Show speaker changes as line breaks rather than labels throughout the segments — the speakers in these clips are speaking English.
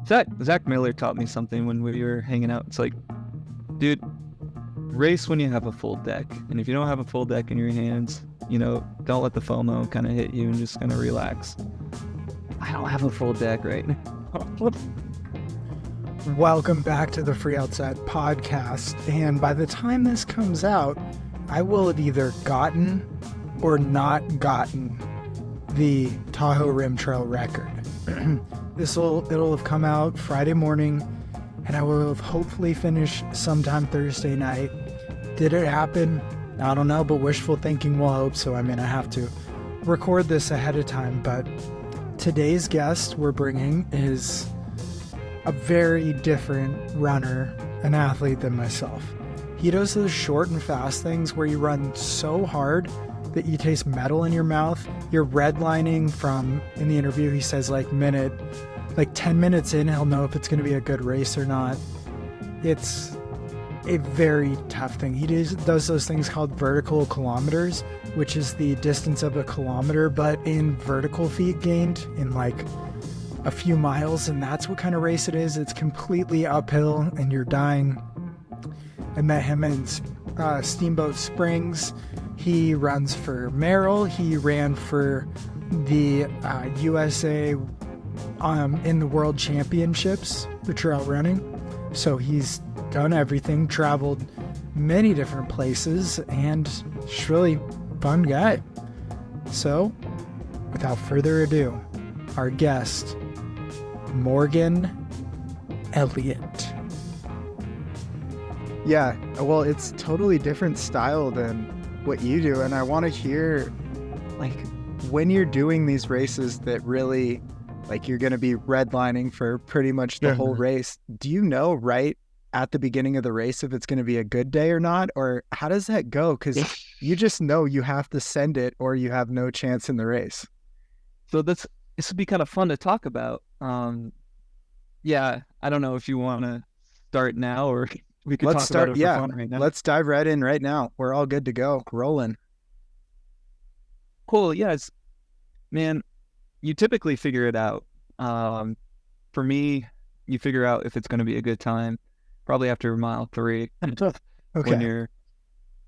Zach Miller taught me something when we were hanging out. It's like, dude, race when you have a full deck. And if you don't have a full deck in your hands, don't let the FOMO kind of hit you and just kind of relax. I don't have a full deck right now.
Welcome back to the Free Outside podcast. And by the time this comes out, I will have either gotten or not gotten the Tahoe Rim Trail record. It'll have come out Friday morning, and I will have hopefully finished sometime Thursday night. Did it happen? I don't know, but wishful thinking will hope so. I have to record this ahead of time, but today's guest we're bringing is a very different runner, an athlete than myself. He does those short and fast things where you run so hard that you taste metal in your mouth. You're redlining from, in the interview, he says 10 minutes in, he'll know if it's going to be a good race or not. It's a very tough thing. He does those things called vertical kilometers, which is the distance of a kilometer, but in vertical feet gained in a few miles, and that's what kind of race it is. It's completely uphill and you're dying. I met him in Steamboat Springs. He runs for Merrill. He ran for the USA in the World Championships for trail running. So he's done everything, traveled many different places, and he's really fun guy. So without further ado, our guest, Morgan Elliott.
Yeah, well, it's totally different style than what you do, and I want to hear, when you're doing these races that really, you're going to be redlining for pretty much the whole race, do you know right at the beginning of the race if it's going to be a good day or not, or how does that go? Because you just know you have to send it or you have no chance in the race.
So this would be kind of fun to talk about. Yeah, I don't know if you want to start now or we could talk about it for fun right now.
Let's dive right in right now. We're all good to go. Rolling.
Cool. Yes, man, you typically figure it out. For me, you figure out if it's going to be a good time probably after mile 3.
Okay.
When you're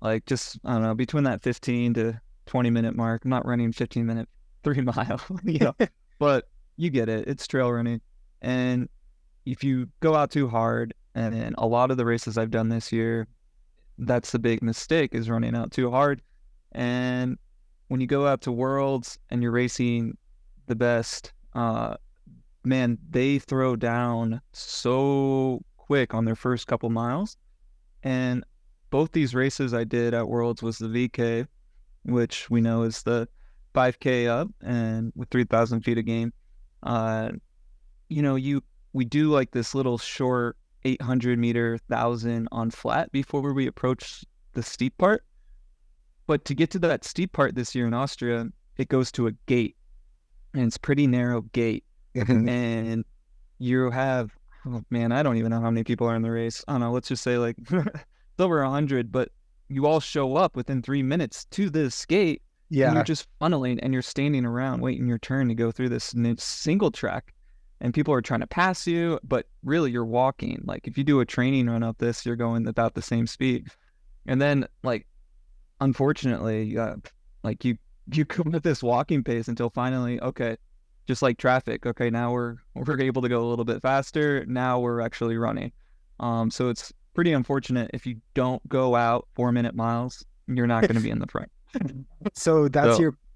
I don't know, between that 15 to 20 minute mark. I'm not running 15-minute 3 mile, but you get it. It's trail running. And if you go out too hard, and in a lot of the races I've done this year, that's the big mistake, is running out too hard. And when you go out to Worlds and you're racing the best, man, they throw down so quick on their first couple miles. And both these races I did at Worlds was the VK, which we know is the 5K up and with 3,000 feet a game. We do this little short 800 meter 1,000 on flat before we approach the steep part. But to get to that steep part this year in Austria, it goes to a gate, and it's pretty narrow gate. And you have, I don't even know how many people are in the race. I don't know, let's just say it's over 100, but you all show up within 3 minutes to this gate.
Yeah.
And you're just funneling and you're standing around waiting your turn to go through this single track. And people are trying to pass you, but really you're walking. If you do a training run up this, you're going about the same speed. And then unfortunately, you go at this walking pace until finally, okay, just like traffic. Okay, now we're able to go a little bit faster. Now we're actually running. So it's pretty unfortunate if you don't go out 4-minute miles, you're not going to be in the front.
So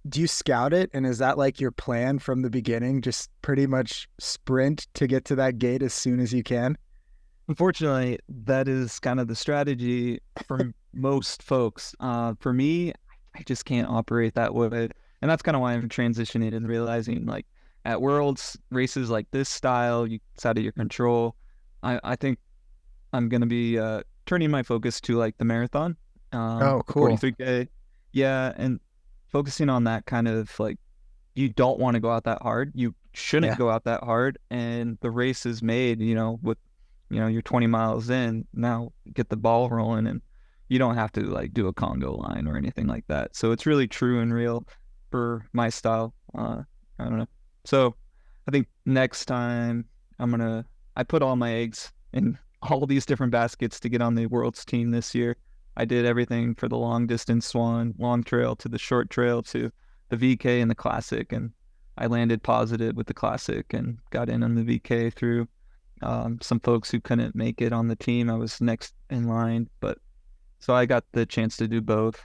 do you scout it? And is that your plan from the beginning? Just pretty much sprint to get to that gate as soon as you can?
Unfortunately, that is kind of the strategy for most folks. For me, I just can't operate that way. And that's kind of why I'm transitioning and realizing at Worlds, races like this style, it's out of your control. I think I'm going to be turning my focus to the marathon.
Oh, cool.
43K. Yeah. And focusing on that kind of you don't want to go out that hard. You shouldn't go out that hard. And the race is made, with, you're 20 miles in, now get the ball rolling, and you don't have to do a Congo line or anything like that. So it's really true and real for my style. I don't know. So I think next time I put all my eggs in all these different baskets to get on the world's team this year. I did everything for the long distance swan, long trail to the short trail to the VK and the classic. And I landed positive with the classic and got in on the VK through some folks who couldn't make it on the team. I was next in line, but so I got the chance to do both.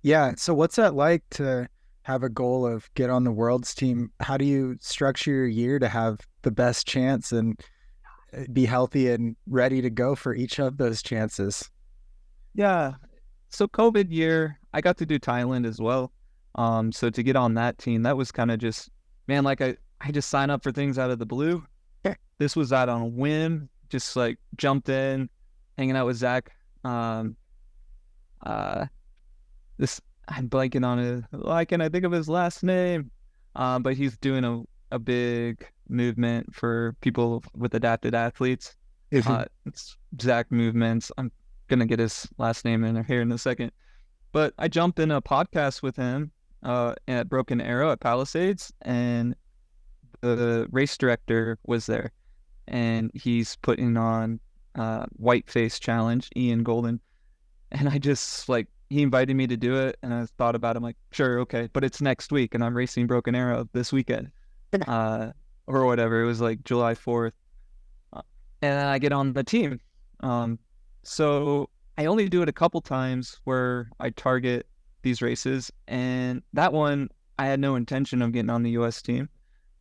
Yeah. So what's that like to have a goal of get on the world's team? How do you structure your year to have the best chance and be healthy and ready to go for each of those chances?
Yeah. So COVID year, I got to do Thailand as well. So to get on that team, that was kind of just, man, like I just sign up for things out of the blue. This was out on a whim, just like jumped in, hanging out with Zach. I'm blanking on it. Why can't I think of his last name? But he's doing a big movement for people with adapted athletes. It's Zach Movements. I'm gonna get his last name in here in a second. But I jumped in a podcast with him at Broken Arrow at Palisades, and the race director was there, and he's putting on Whiteface Challenge, Ian Golden, and I just like, he invited me to do it, and I thought about it. I'm like, sure, okay, but it's next week, and I'm racing Broken Arrow this weekend, or whatever. It was like July 4th, and then I get on the team. So I only do it a couple times where I target these races, and that one I had no intention of getting on the U.S. team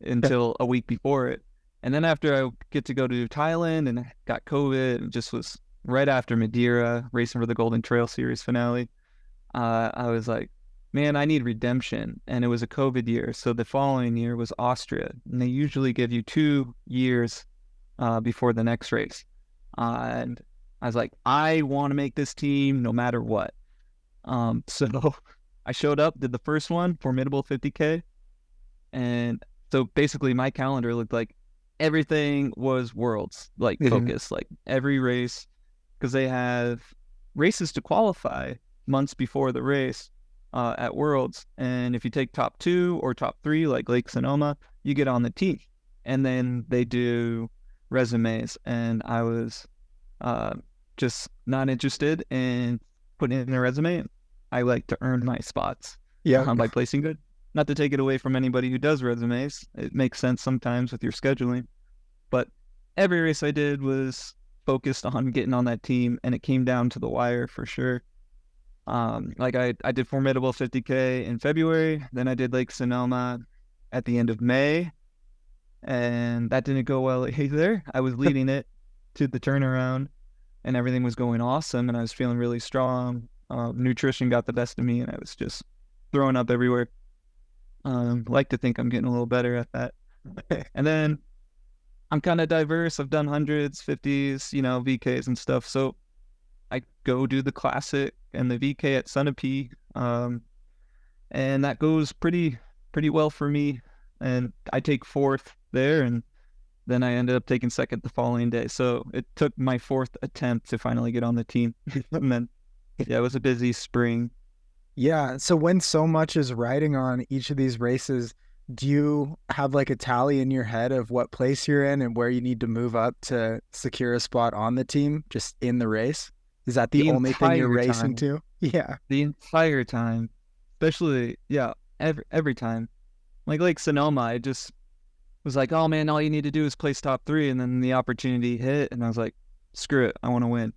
until a week before it. And then after I get to go to Thailand and I got COVID, and just was right after Madeira, racing for the Golden Trail Series finale, I was like, man, I need redemption. And it was a COVID year. So the following year was Austria. And they usually give you 2 years before the next race. And I was like, I want to make this team no matter what. So I showed up, did the first one, Formidable 50K. And so basically my calendar looked like everything was worlds, like focus, like every race, because they have races to qualify months before the race at Worlds. And if you take top 2 or top 3, like Lake Sonoma, you get on the team. And then they do resumes. And I was just not interested in putting in a resume. I like to earn my spots by placing good. Not to take it away from anybody who does resumes. It makes sense sometimes with your scheduling. But every race I did was focused on getting on that team, and it came down to the wire for sure. Like I did Formidable 50K in February, then I did Lake Sonoma at the end of May, and that didn't go well either. I was leading it to the turnaround, and everything was going awesome, and I was feeling really strong. Nutrition got the best of me, and I was just throwing up everywhere. Like to think I'm getting a little better at that. And then I'm kind of diverse. I've done 100s, 50s, VKs and stuff. So I go do the classic and the VK at Sunapee. And that goes pretty well for me. And I take 4th there, and then I ended up taking 2nd the following day. So it took my 4th attempt to finally get on the team. And then, yeah, it was a busy spring.
Yeah. So when so much is riding on each of these races, do you have like a tally in your head of what place you're in and where you need to move up to secure a spot on the team just in the race? Is that the only thing you're racing to? Yeah.
The entire time, especially, every time. Like Lake Sonoma, I just was like, oh man, all you need to do is place top 3. And then the opportunity hit, and I was like, screw it, I want to win.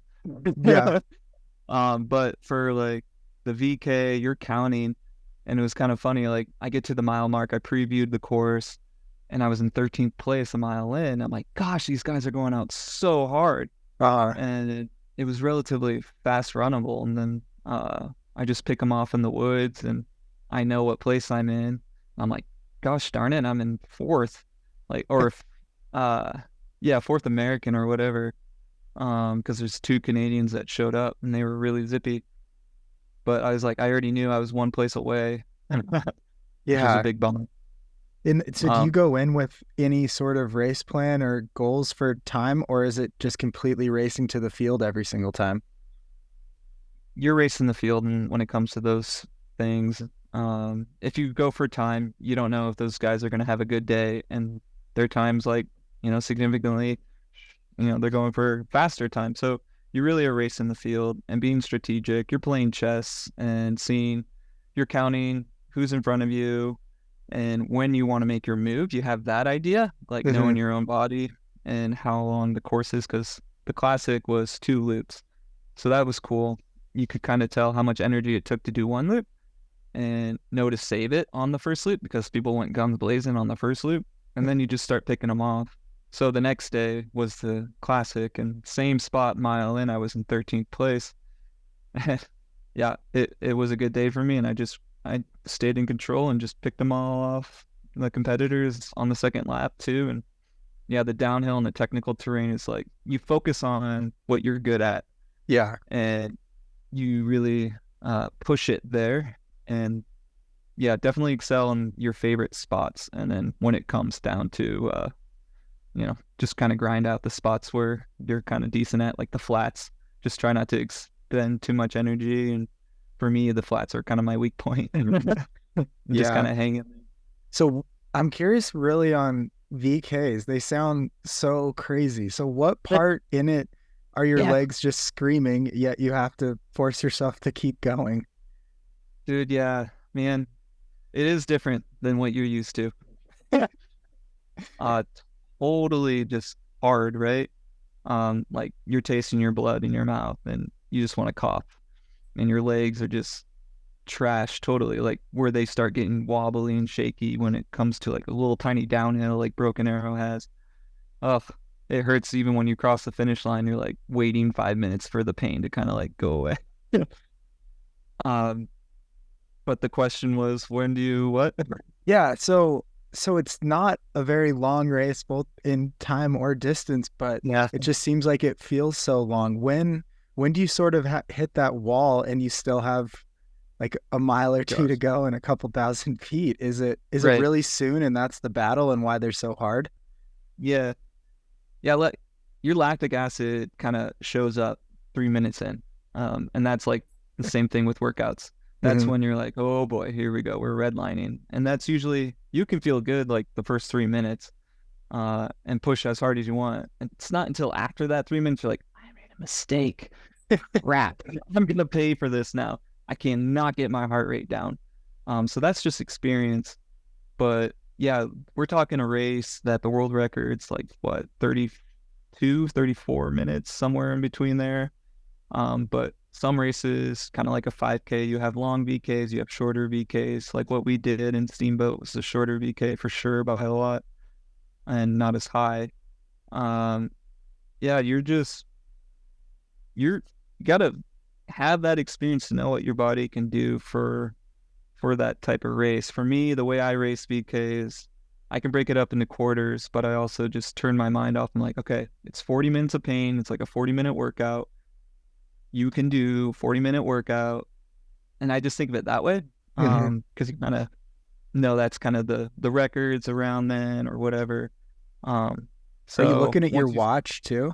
Yeah.
But for like the VK, you're counting, and it was kind of funny. Like I get to the mile mark, I previewed the course, and I was in 13th place a mile in. I'm like, gosh, these guys are going out so hard. And it was relatively fast runnable. And then I just pick them off in the woods, and I know what place I'm in. I'm like, gosh darn it, I'm in 4th, like, or 4th American or whatever. Because there's 2 Canadians that showed up, and they were really zippy. But I was like, I already knew I was 1 place away. Yeah. Which was a big bummer.
So do you go in with any sort of race plan or goals for time, or is it just completely racing to the field every single time?
You're racing the field, and when it comes to those things, if you go for time, you don't know if those guys are going to have a good day, and their time's like significantly, they're going for faster time. So you really are racing the field and being strategic. You're playing chess and you're counting who's in front of you. And when you want to make your move, you have that idea, like knowing your own body and how long the course is, because the classic was 2 loops. So that was cool. You could kind of tell how much energy it took to do 1 loop and know to save it on the first loop, because people went guns blazing on the first loop, and then you just start picking them off. So the next day was the classic, and same spot, mile in, I was in 13th place. Yeah, it was a good day for me, and I stayed in control and just picked them all off the competitors on the second lap too. And yeah, the downhill and the technical terrain is like, you focus on what you're good at.
Yeah.
And you really push it there. And yeah, definitely excel in your favorite spots. And then when it comes down to, just kind of grind out the spots where you're kind of decent at, like the flats, just try not to expend too much energy. And for me, the flats are kind of my weak point. Just kind of hanging.
So I'm curious really on VKs. They sound so crazy. So what part in it are your legs just screaming, yet you have to force yourself to keep going?
Dude, yeah, man, it is different than what you're used to. Totally just hard, right? Like you're tasting your blood in your mouth and you just want to cough, and your legs are just trash totally, like where they start getting wobbly and shaky when it comes to like a little tiny downhill like Broken Arrow has. Ugh, it hurts even when you cross the finish line. You're like waiting 5 minutes for the pain to kind of like go away. But the question was, when do you what?
Yeah, so it's not a very long race, both in time or distance, but it just seems like it feels so long. When do you sort of hit that wall and you still have like a mile or two to go and a couple thousand feet? Is it really soon, and that's the battle and why they're so hard?
Yeah. Your lactic acid kind of shows up 3 minutes in, and that's like the same thing with workouts. That's when you're like, oh boy, here we go, we're redlining. And that's usually, you can feel good like the first 3 minutes and push as hard as you want. And it's not until after that 3 minutes you're like, I made a mistake. Crap, I'm gonna pay for this now. I cannot get my heart rate down. So that's just experience. But yeah, we're talking a race that the world record's like, what, 32, 34 minutes, somewhere in between there. But some races, kind of like a 5K, you have long VKs, you have shorter VKs. Like what we did in Steamboat was a shorter VK for sure, by a lot, and not as high. Yeah, you gotta have that experience to know what your body can do for that type of race. For me, the way I race VK is I can break it up into quarters, but I also just turn my mind off and like, okay, it's 40 minutes of pain. It's like a 40-minute workout. You can do 40-minute workout. And I just think of it that way. Because you kind of know that's kind of the records around then or whatever. So
are you looking at your watch too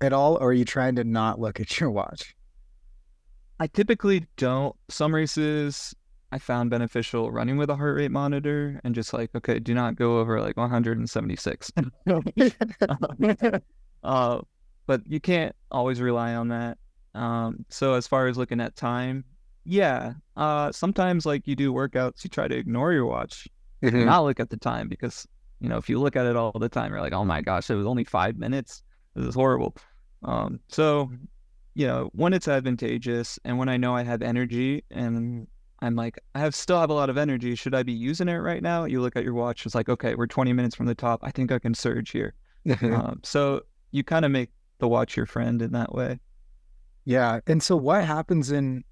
at all? Or are you trying to not look at your watch?
I typically don't. Some races I found beneficial running with a heart rate monitor and just like, okay, do not go over like 176. But you can't always rely on that. So as far as looking at time, sometimes like you do workouts, you try to ignore your watch and not look at the time, because if you look at it all the time, you're like, oh my gosh, it was only 5 minutes. This is horrible. So when it's advantageous and when I know I have energy and I'm like, still have a lot of energy, should I be using it right now? You look at your watch, it's like, okay, we're 20 minutes from the top. I think I can surge here. So you kind of make the watch your friend in that way.
Yeah. And so what happens in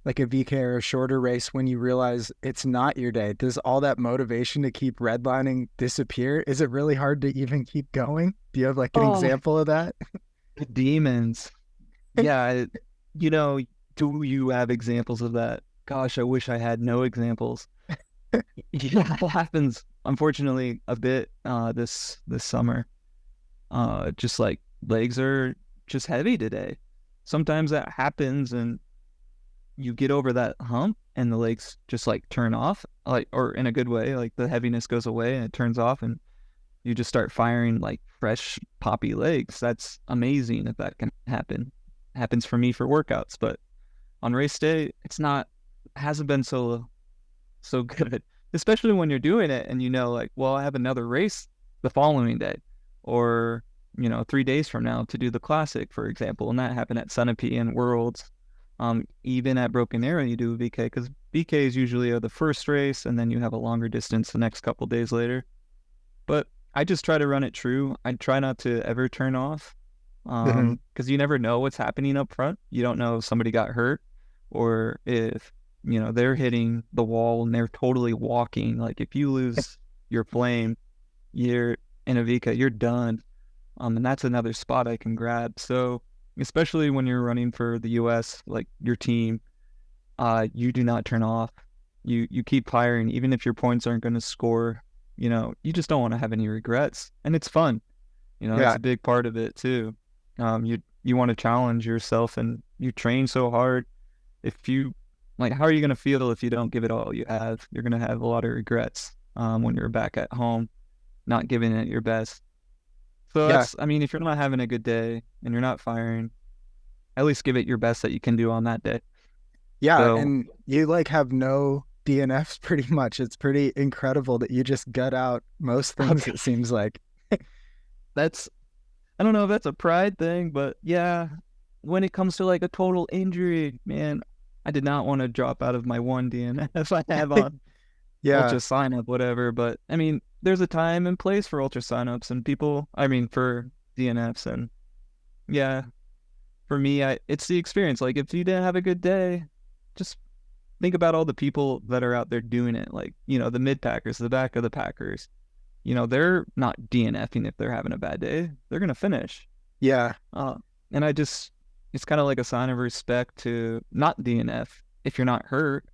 like a VK or a shorter race when you realize it's not your day? Does all that motivation to keep redlining disappear? Is it really hard to even keep going? Do you have like an example of that?
The demons. Yeah. Do you have examples of that? Gosh, I wish I had no examples. Yeah, it happens, unfortunately, a bit this summer. Just like legs are just heavy today. Sometimes that happens and you get over that hump and the legs just like turn off, like, or in a good way, like the heaviness goes away and it turns off, and you just start firing like fresh poppy legs. That's amazing if that can happen. Happens for me for workouts, but on race day, hasn't been so good, especially when you're doing it and like, well, I have another race the following day, or 3 days from now to do the classic, for example, and that happened at Sunapee and Worlds. Even at Broken Arrow, you do a VK, because VKs usually are the first race, and then you have a longer distance the next couple days later. But I just try to run it true. I try not to ever turn off, because you never know what's happening up front. You don't know if somebody got hurt, or if they're hitting the wall and they're totally walking. Like if you lose your flame, you're in a VK, you're done. And that's another spot I can grab. So especially when you're running for the US, like your team, you do not turn off. You keep firing, even if your points aren't going to score. You just don't want to have any regrets, and it's fun. That's a big part of it too. You want to challenge yourself, and you train so hard. If you how are you going to feel if you don't give it all you have? You're going to have a lot of regrets when you're back at home, not giving it your best. So that's, if you're not having a good day and you're not firing, at least give it your best that you can do on that day.
Yeah, so, and you have no DNFs pretty much. It's pretty incredible that you just gut out most things, it seems like.
I don't know if that's a pride thing, but yeah, when it comes to a total injury, man, I did not want to drop out of my one DNF I have on ultra sign up, whatever. But there's a time and place for ultra signups and for DNFs. And yeah, for me, it's the experience. If you didn't have a good day, just think about all the people that are out there doing it. The mid packers, the back of the packers, they're not DNFing if they're having a bad day. They're going to finish.
Yeah.
And it's kind of like a sign of respect to not DNF if you're not hurt.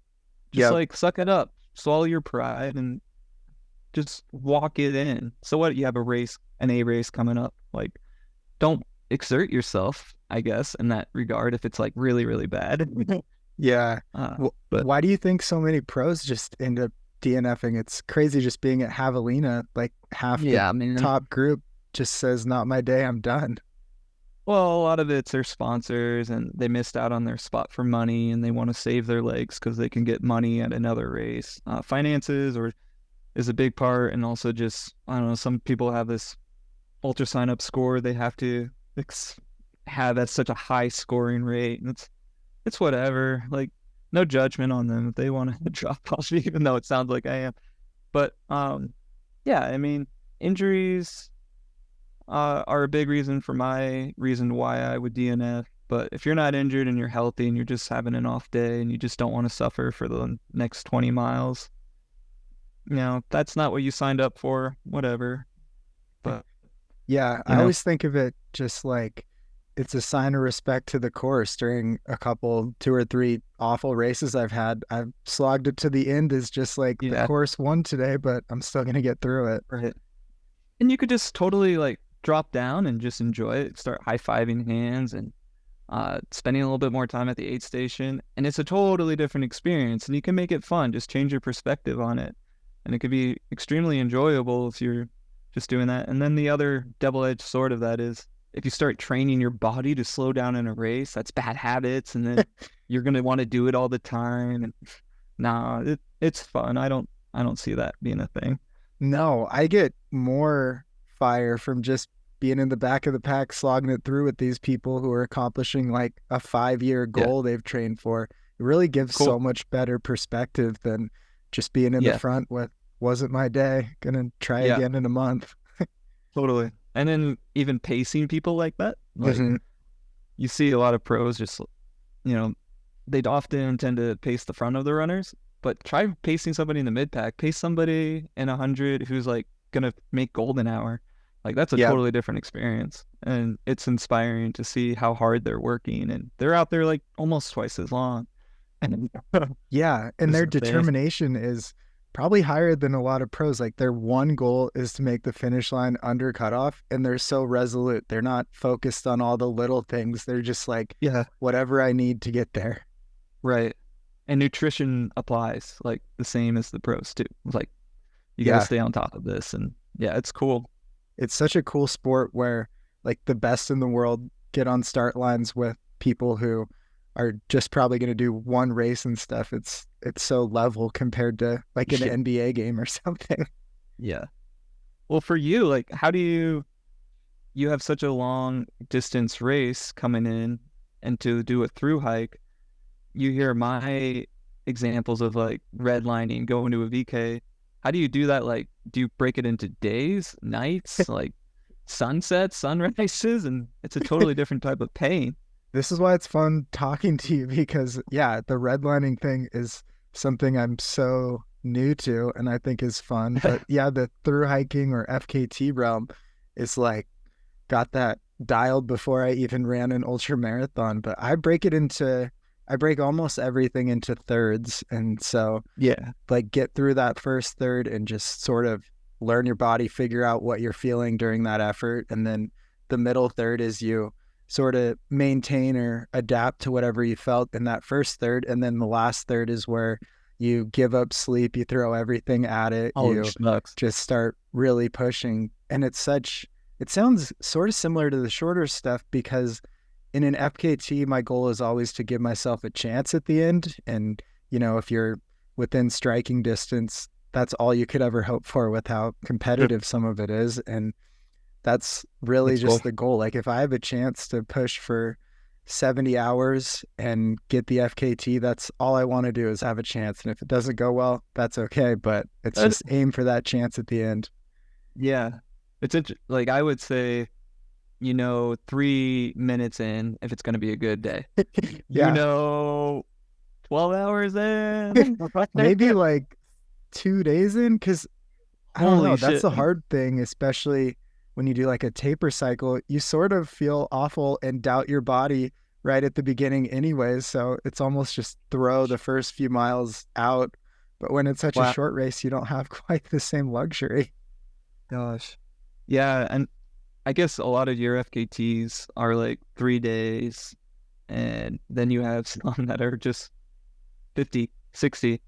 Just suck it up, swallow your pride, and just walk it in. So what? You have an A race coming up. Don't exert yourself, I guess, in that regard if it's really, really bad.
Yeah. But why do you think so many pros just end up DNFing? It's crazy just being at Javelina, half the top group just says, not my day, I'm done.
Well, a lot of it's their sponsors, and they missed out on their spot for money, and they want to save their legs because they can get money at another race. Finances is a big part, and also just, I don't know, some people have this ultra sign-up score they have to have at such a high scoring rate, and it's whatever. No judgment on them if they want to drop off, even though it sounds like I am. But injuries are a big reason why I would DNF. But if you're not injured and you're healthy and you're just having an off day and you just don't want to suffer for the next 20 miles, that's not what you signed up for, whatever. But
yeah, I always think of it just it's a sign of respect to the course. During a couple, 2 or 3 awful races I've had, I've slogged it to the end as just the course won today, but I'm still going to get through it.
Right. And you could just totally drop down and just enjoy it, start high-fiving hands and spending a little bit more time at the aid station. And it's a totally different experience, and you can make it fun. Just change your perspective on it. And it could be extremely enjoyable if you're just doing that. And then the other double-edged sword of that is if you start training your body to slow down in a race, that's bad habits, and then you're going to want to do it all the time. And it's fun. I don't see that being a thing.
No, I get more fire from just being in the back of the pack, slogging it through with these people who are accomplishing a 5-year goal they've trained for. It really gives so much better perspective than just being in the front with, wasn't my day, gonna try again in a month.
Totally. And then even pacing people like that. You see a lot of pros just, they'd often tend to pace the front of the runners, but try pacing somebody in the mid-pack. Pace somebody in 100 who's going to make golden hour. That's a totally different experience. And it's inspiring to see how hard they're working. And they're out there almost twice as long. And
and their determination is probably higher than a lot of pros. Their one goal is to make the finish line under cutoff, and they're so resolute. They're not focused on all the little things. They're just whatever I need to get there.
Right. And nutrition applies the same as the pros too. You gotta stay on top of this, and it's cool.
it's such a cool sport where like the best in the world get on start lines with people who are just probably going to do one race and stuff. It's so level compared to like an NBA game or something.
Yeah. Well, for you, like, how do you have such a long distance race coming in, and to do a through hike, you hear my examples of like redlining, going to a VK. How do you do that? Like, do you break it into days, nights, like sunsets, sunrises? And it's a totally different type of pain.
This is why it's fun talking to you, because yeah, the redlining thing is something I'm so new to and I think is fun. But yeah, the through hiking or FKT realm is like got that dialed before I even ran an ultra marathon. But I break almost everything into thirds. And so
Yeah.
like get through that first third and just sort of learn your body, figure out what you're feeling during that effort. And then the middle third is you sort of maintain or adapt to whatever you felt in that first third. And then the last third is where you give up sleep, you throw everything at it, you just start really pushing. And it sounds sort of similar to the shorter stuff, because in an FKT, my goal is always to give myself a chance at the end. And, you know, if you're within striking distance, that's all you could ever hope for with how competitive some of it is. And that's really just the goal. Like if I have a chance to push for 70 hours and get the FKT, that's all I want to do is have a chance. And if it doesn't go well, that's okay. But it's just aim for that chance at the end.
Yeah. It's like I would say, 3 minutes in, if it's going to be a good day, 12 hours in,
maybe like 2 days in. Cause I don't know, that's the hard thing, especially when you do like a taper cycle, you sort of feel awful and doubt your body right at the beginning anyways. So it's almost just throw the first few miles out. But when it's such a short race, you don't have quite the same luxury.
Gosh. Yeah. And I guess a lot of your FKTs are like 3 days, and then you have some that are just 50, 60.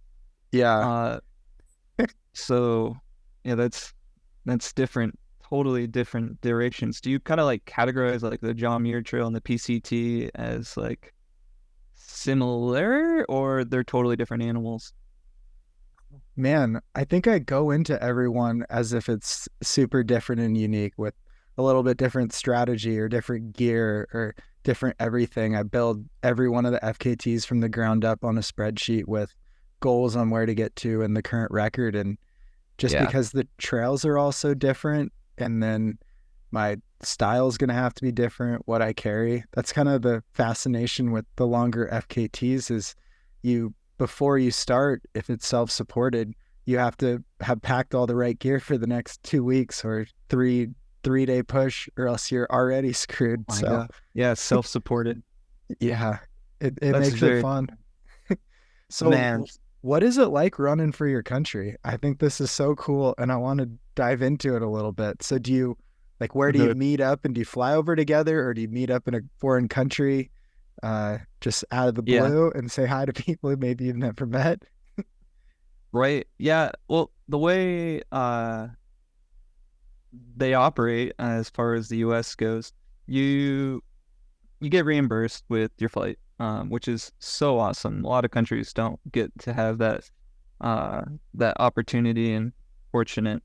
Yeah.
So yeah, that's different. Totally different durations. Do you kind of like categorize like the John Muir Trail and the PCT as like similar, or they're totally different animals?
Man, I think I go into everyone as if it's super different and unique, with a little bit different strategy or different gear or different everything. I build every one of the FKTs from the ground up on a spreadsheet with goals on where to get to and the current record. And just because the trails are all so different, and then my style is going to have to be different, what I carry. That's kind of the fascination with the longer FKTs is before you start, if it's self-supported, you have to have packed all the right gear for the next 2 weeks or three-day push, or else you're already screwed. So
yeah, self-supported.
Yeah, it makes it fun. So man, what is it like running for your country? I think this is so cool, and I want to dive into it a little bit. So do you, like, where do you meet up, and do you fly over together, or do you meet up in a foreign country just out of the blue and say hi to people maybe you've never met?
Right. Yeah. Well, the way they operate as far as the US goes, you get reimbursed with your flight, which is so awesome. A lot of countries don't get to have that opportunity and fortunateness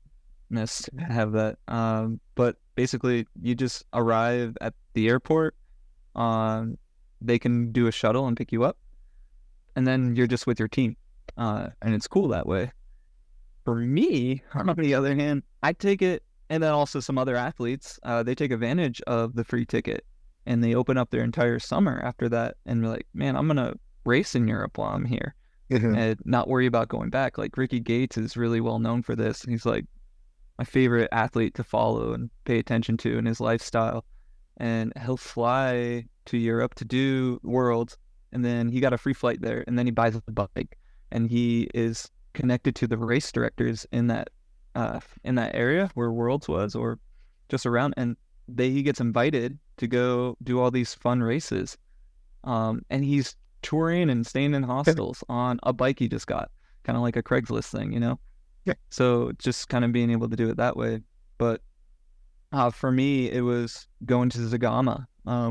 to have that. But basically, you just arrive at the airport. They can do a shuttle and pick you up, and then you're just with your team. And it's cool that way. For me, on the other hand, I take it, and then also some other athletes, they take advantage of the free ticket, and they open up their entire summer after that, and be like, man, I'm going to race in Europe while I'm here, and not worry about going back. Like Ricky Gates is really well known for this. He's like my favorite athlete to follow and pay attention to in his lifestyle. And he'll fly to Europe to do Worlds, and then he got a free flight there, and then he buys a bike, and he is connected to the race directors in that area where Worlds was, or just around, and he gets invited to go do all these fun races. And he's touring and staying in hostels on a bike he just got, kind of like a Craigslist thing, you know? Yeah. So just kind of being able to do it that way. But For me, it was going to Zagama,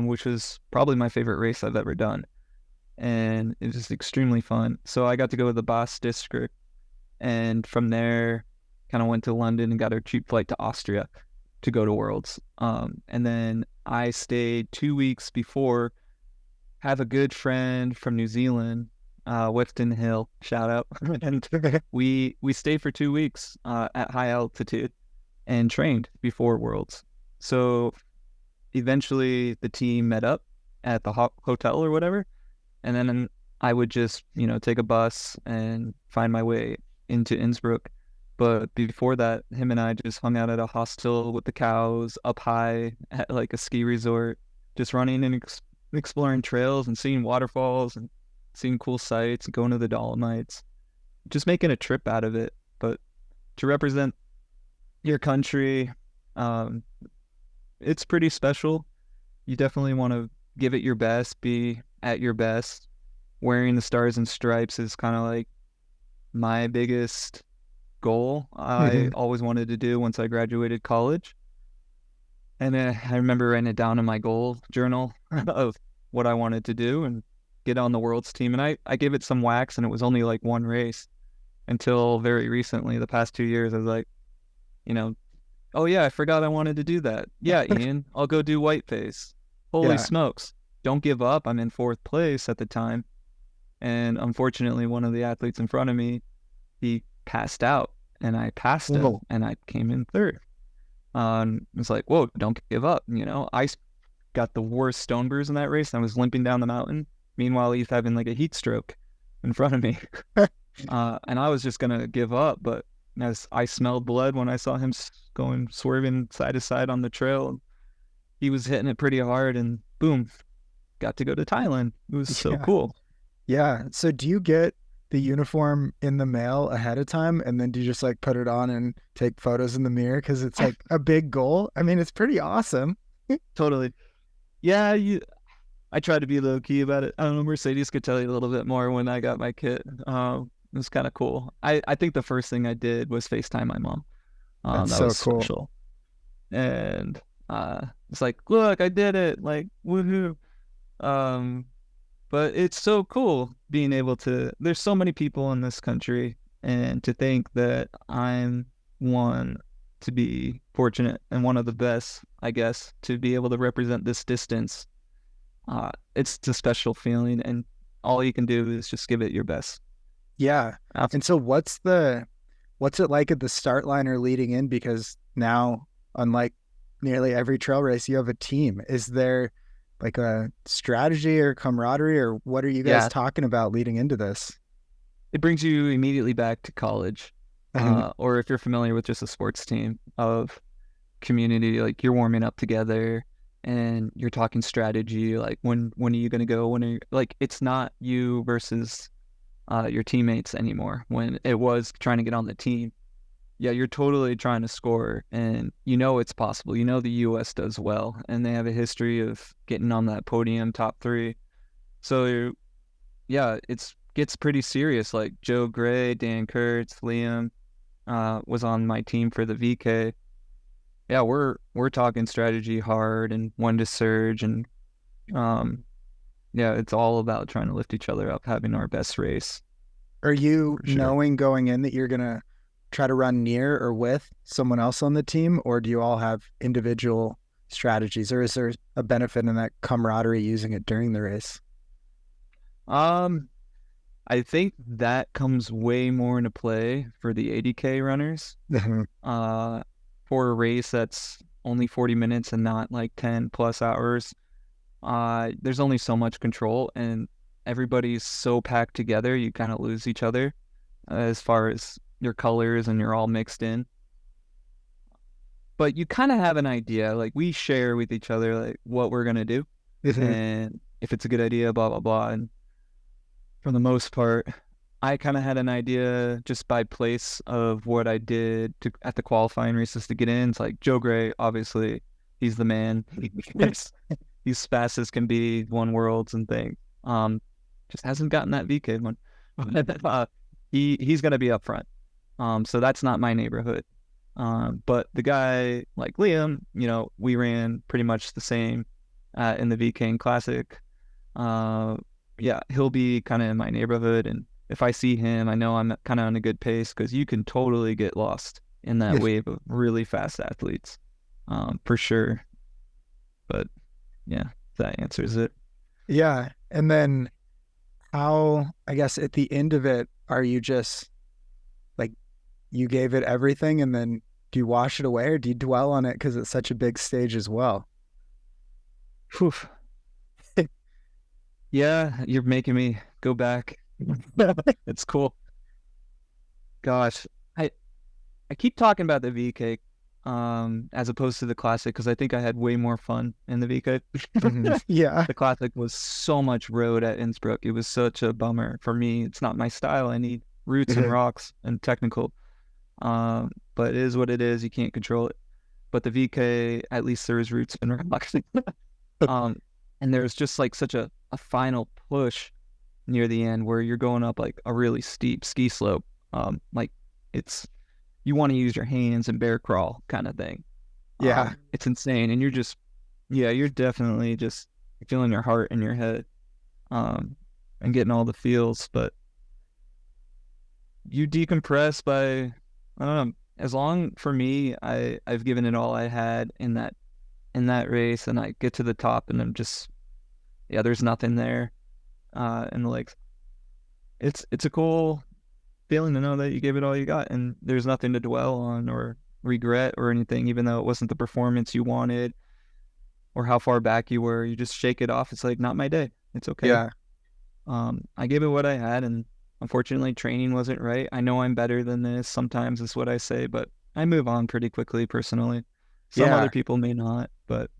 which was probably my favorite race I've ever done. And it was extremely fun. So I got to go to the Bas district, and from there, kind of went to London and got a cheap flight to Austria to go to Worlds. And then I stayed 2 weeks before, have a good friend from New Zealand, Wifton Hill, shout out. And we stayed for 2 weeks at high altitude and trained before Worlds. So eventually the team met up at the hotel or whatever. And then I would just, take a bus and find my way into Innsbruck. But before that, him and I just hung out at a hostel with the cows up high at like a ski resort, just running and exploring trails and seeing waterfalls and seeing cool sights and going to the Dolomites, just making a trip out of it. But to represent your country, it's pretty special. You definitely want to give it your best, be at your best. Wearing the stars and stripes is kind of like my biggest goal I always wanted to do once I graduated college. And I remember writing it down in my goal journal of what I wanted to do and get on the world's team. And I gave it some wax, and it was only like one race until very recently, the past 2 years. I was like, oh yeah, I forgot I wanted to do that. Yeah, Ian, I'll go do whiteface. Holy smokes. Don't give up. I'm in 4th place at the time. And unfortunately, one of the athletes in front of me, he passed out, and I passed him, and I came in 3rd. It's like, whoa, don't give up. I got the worst stone bruise in that race. I was limping down the mountain. Meanwhile, he's having like a heat stroke in front of me. And I was just going to give up. But as I smelled blood when I saw him swerving side to side on the trail, he was hitting it pretty hard, and boom, got to go to Thailand. It was so cool.
Yeah. So do you get the uniform in the mail ahead of time, and then do you just like put it on and take photos in the mirror? Because it's like a big goal. I mean, it's pretty awesome.
Totally. Yeah. I try to be low key about it. I don't know. Mercedes could tell you a little bit more when I got my kit. It was kind of cool. I think the first thing I did was FaceTime my mom.
That's
that
so
was
cool.
special. And it's like, look, I did it. Like, woohoo. But it's so cool being able to, there's so many people in this country, and to think that I'm one to be fortunate and one of the best, I guess, to be able to represent this distance. It's a special feeling, and all you can do is just give it your best.
Yeah. And so what's it like at the start line or leading in? Because now, unlike nearly every trail race, you have a team. Is there like a strategy or camaraderie, or what are you guys talking about leading into this?
It brings you immediately back to college, or if you're familiar with just a sports team of community, like you're warming up together and you're talking strategy, like when are you going to go? Like, it's not you versus your teammates anymore. When it was trying to get on the team, yeah, you're totally trying to score, and it's possible. The U.S. does well, and they have a history of getting on that podium top 3. So, yeah, it gets pretty serious. Like Joe Gray, Dan Kurtz, Liam was on my team for the VK. Yeah, we're talking strategy hard and when to surge, and it's all about trying to lift each other up, having our best race.
Are you knowing going in that you're gonna try to run near or with someone else on the team, or do you all have individual strategies, or is there a benefit in that camaraderie using it during the race?
I think that comes way more into play for the 80K runners. For a race that's only 40 minutes and not like 10 plus hours, there's only so much control, and everybody's so packed together, you kind of lose each other as far as your colors, and you're all mixed in. But you kind of have an idea, like we share with each other like what we're going to do, and if it's a good idea, blah, blah, blah. And for the most part, I kind of had an idea just by place of what I did at the qualifying races to get in. It's like Joe Gray, obviously, he's the man. He's fast as can be, won worlds and things. Just hasn't gotten that VK one. He's going to be up front. So that's not my neighborhood. But the guy like Liam, we ran pretty much the same in the VK Classic. Yeah, he'll be kind of in my neighborhood, and if I see him, I know I'm kind of on a good pace, because you can totally get lost in that wave of really fast athletes, for sure. But yeah, that answers it.
Yeah. And then how, I guess at the end of it, are you just like, you gave it everything, and then do you wash it away, or do you dwell on it because it's such a big stage as well?
Whew. Yeah, you're making me go back. It's cool. Gosh, I keep talking about the VK as opposed to the Classic, because I think I had way more fun in the VK.
Yeah.
The Classic was so much road at Innsbruck. It was such a bummer for me. It's not my style. I need roots and rocks and technical. But it is what it is. You can't control it. But the VK, at least there was roots and rocks. And there's just like such a final push near the end where you're going up like a really steep ski slope. Like you want to use your hands and bear crawl kind of thing.
Yeah.
It's insane. And you're definitely just feeling your heart in your head, and getting all the feels. But you decompress by, I don't know, as long, for me, I've given it all I had in that race, and I get to the top and I'm just, there's nothing there. And like, it's a cool feeling to know that you gave it all you got, and there's nothing to dwell on or regret or anything, even though it wasn't the performance you wanted or how far back you were. You just shake it off. It's like, not my day. It's okay.
Yeah.
I gave it what I had, and unfortunately training wasn't right. I know I'm better than this. Sometimes is what I say, but I move on pretty quickly personally. Some other people may not, but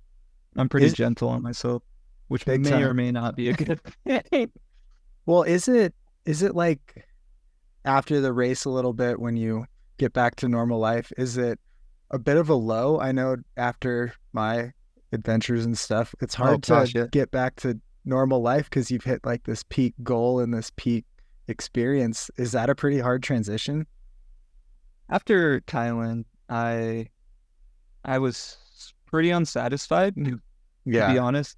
I'm pretty gentle on myself, which may or may not be a good thing.
Well, is it like after the race a little bit, when you get back to normal life, is it a bit of a low? I know after my adventures and stuff, it's hard to get back to normal life because you've hit like this peak goal and this peak experience. Is that a pretty hard transition?
After Thailand, I was pretty unsatisfied, to be honest.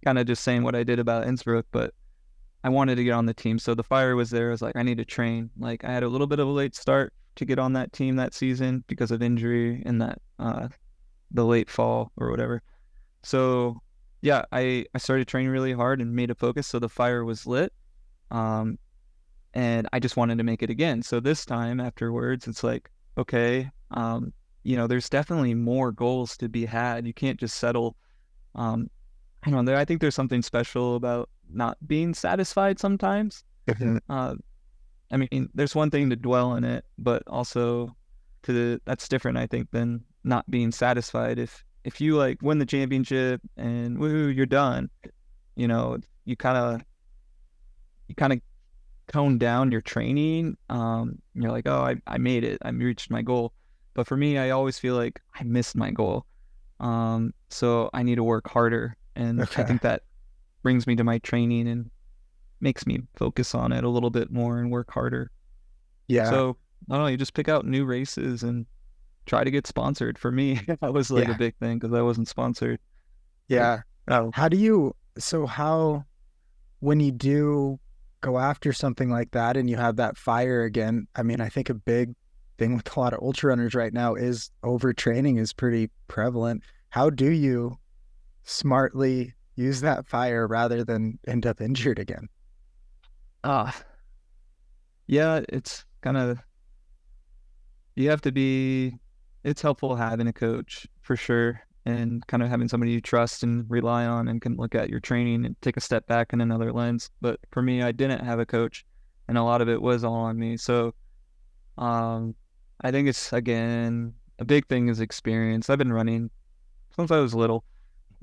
Kind of just saying what I did about Innsbruck, but I wanted to get on the team. So the fire was there. I was like, I need to train. Like, I had a little bit of a late start to get on that team that season because of injury in that the late fall or whatever. So yeah, I started training really hard and made a focus. So the fire was lit. And I just wanted to make it again. So this time afterwards, it's like, okay, there's definitely more goals to be had. You can't just settle. I don't know. I think there's something special about not being satisfied sometimes. I mean, there's one thing to dwell in it, but also that's different, I think, than not being satisfied. If you like win the championship and woohoo, you're done, you kind of tone down your training. You're like, oh, I made it. I reached my goal. But for me, I always feel like I missed my goal. So I need to work harder. And I think that brings me to my training and makes me focus on it a little bit more and work harder.
Yeah.
So I don't know, you just pick out new races and try to get sponsored. For me, that was like a big thing because I wasn't sponsored.
Yeah. When you do go after something like that and you have that fire again, I mean, I think a big thing with a lot of ultra runners right now is overtraining is pretty prevalent. How do you smartly use that fire rather than end up injured again?
Yeah, it's kind of, it's helpful having a coach for sure, and kind of having somebody you trust and rely on and can look at your training and take a step back in another lens. But for me, I didn't have a coach, and a lot of it was all on me. So I think it's, again, a big thing is experience. I've been running since I was little.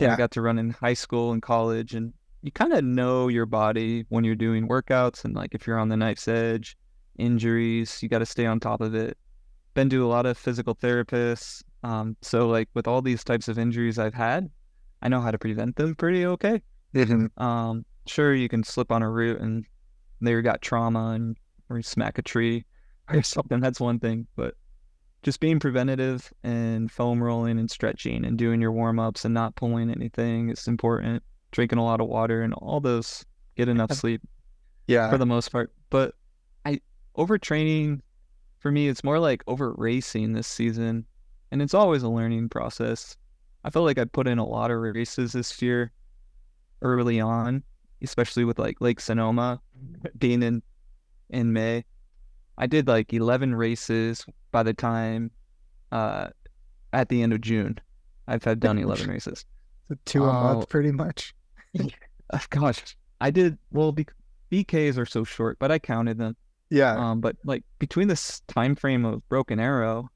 I got to run in high school and college, and you kind of know your body when you're doing workouts, and like if you're on the knife's edge, injuries, you got to stay on top of it. Been to a lot of physical therapists. So like with all these types of injuries I've had, I know how to prevent them pretty okay. Sure, you can slip on a route and there you got trauma or you smack a tree or something. That's one thing, but just being preventative and foam rolling and stretching and doing your warm-ups and not pulling anything is important. Drinking a lot of water and all those, get enough sleep
Yeah.
for the most part. But overtraining, for me, it's more like over racing this season. And it's always a learning process. I feel like I put in a lot of races this year early on, especially with like Lake Sonoma being in May. I did like 11 races by the time at the end of June. I've had done 11 races.
So 2 a month pretty much.
Gosh, I did, well, BKs are so short, but I counted them.
Yeah.
But like between this time frame of Broken Arrow,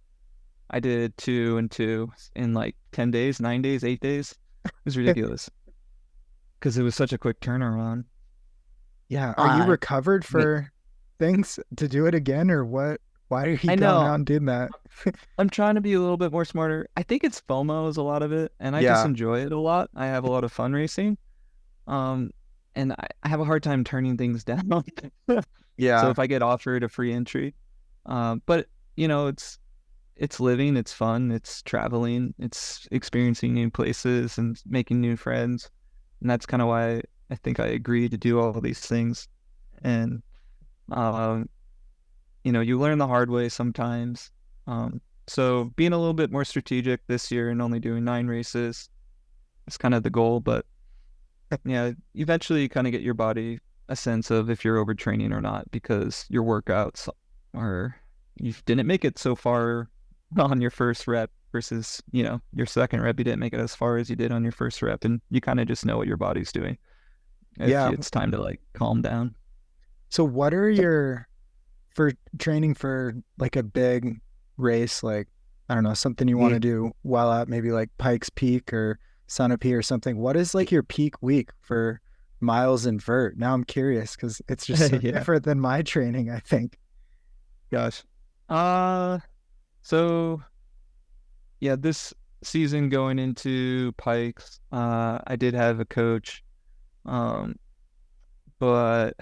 I did 2 and 2 in like 10 days, 9 days, 8 days. It was ridiculous because it was such a quick turnaround.
Yeah. Are you recovered for things to do it again, or what? Why are you going out and doing that?
I'm trying to be a little bit more smarter. I think it's FOMO is a lot of it, and I just enjoy it a lot. I have a lot of fun racing. And I have a hard time turning things down.
Yeah.
So if I get offered a free entry, but you know, it's living, it's fun, it's traveling, it's experiencing new places and making new friends. And that's kind of why I think I agree to do all of these things. And, you know, you learn the hard way sometimes. So being a little bit more strategic this year and only doing 9 races is kind of the goal. But yeah, eventually you kind of get your body a sense of if you're overtraining or not, because your workouts are, you didn't make it so far on your first rep versus, you know, your second rep, you didn't make it as far as you did on your first rep, and you kind of just know what your body's doing. It's time to like calm down.
So what are your, for training for like a big race, like, I don't know, something you want to do while out, maybe like Pikes Peak or Sunapee or something, what is like your peak week for miles and vert? Now I'm curious because it's just so different than my training, I think.
Gosh. So yeah, this season going into Pikes, I did have a coach, but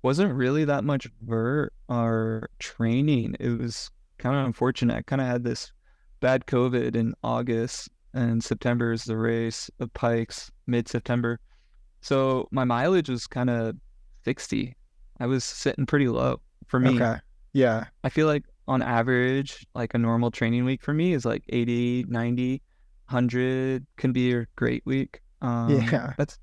wasn't really that much vert or training. It was kind of unfortunate. I kind of had this bad COVID in August, and September is the race of Pikes, mid-September. So my mileage was kind of 60. I was sitting pretty low for me.
Okay. Yeah.
I feel like on average, like a normal training week for me is like 80, 90, 100 can be a great week. But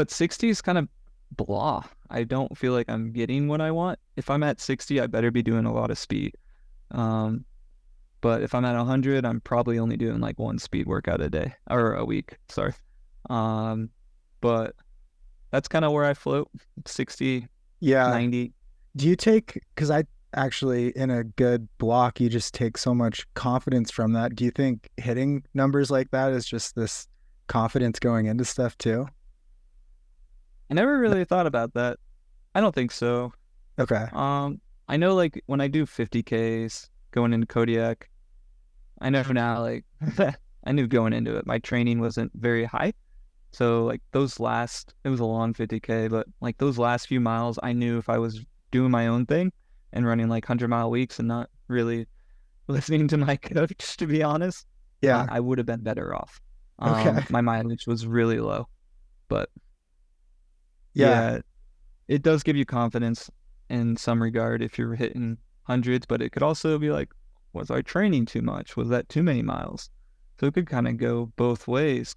60 is kind of blah. I don't feel like I'm getting what I want. If I'm at 60, I better be doing a lot of speed. But if I'm at 100, I'm probably only doing like 1 speed workout a day or a week. Sorry. But that's kind of where I float, 60, 90.
Do you take, because I actually, in a good block, you just take so much confidence from that. Do you think hitting numbers like that is just this confidence going into stuff too?
I never really thought about that. I don't think so.
Okay.
I know like when I do 50Ks going into Kodiak, I know now, like, I knew going into it, my training wasn't very high. So like it was a long 50K, but like those last few miles, I knew if I was doing my own thing and running like 100-mile weeks and not really listening to my coach, to be honest, I would have been better off. My mileage was really low, but it does give you confidence in some regard if you're hitting hundreds, but it could also be like, was I training too much? Was that too many miles? So it could kind of go both ways.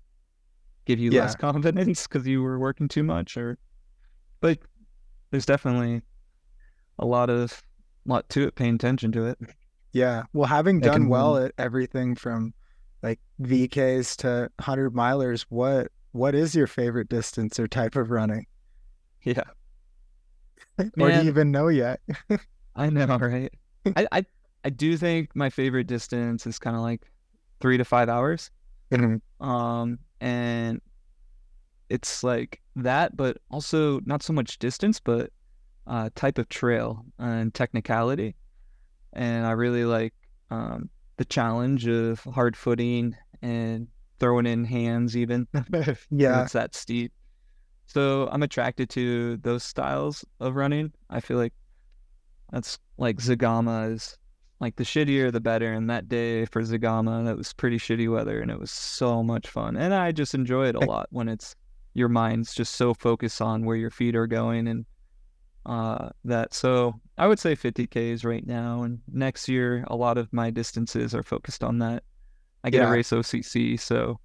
Give you less confidence because you were working too much, but there's definitely a lot to it, paying attention to it.
Yeah. Well, having done well at everything from like VKs to 100 milers, what is your favorite distance or type of running?
Yeah.
Or do you even know yet?
I know, right? I do think my favorite distance is kind of like 3 to 5 hours. And it's like that, but also not so much distance, but type of trail and technicality. And I really like the challenge of hard footing and throwing in hands even. It's that steep. So I'm attracted to those styles of running. I feel like that's like Zagama is like the shittier the better. And that day for Zagama, that was pretty shitty weather, and it was so much fun. And I just enjoy it a lot when it's your mind's just so focused on where your feet are going and that. So I would say 50Ks right now, and next year a lot of my distances are focused on that. I get a race OCC, so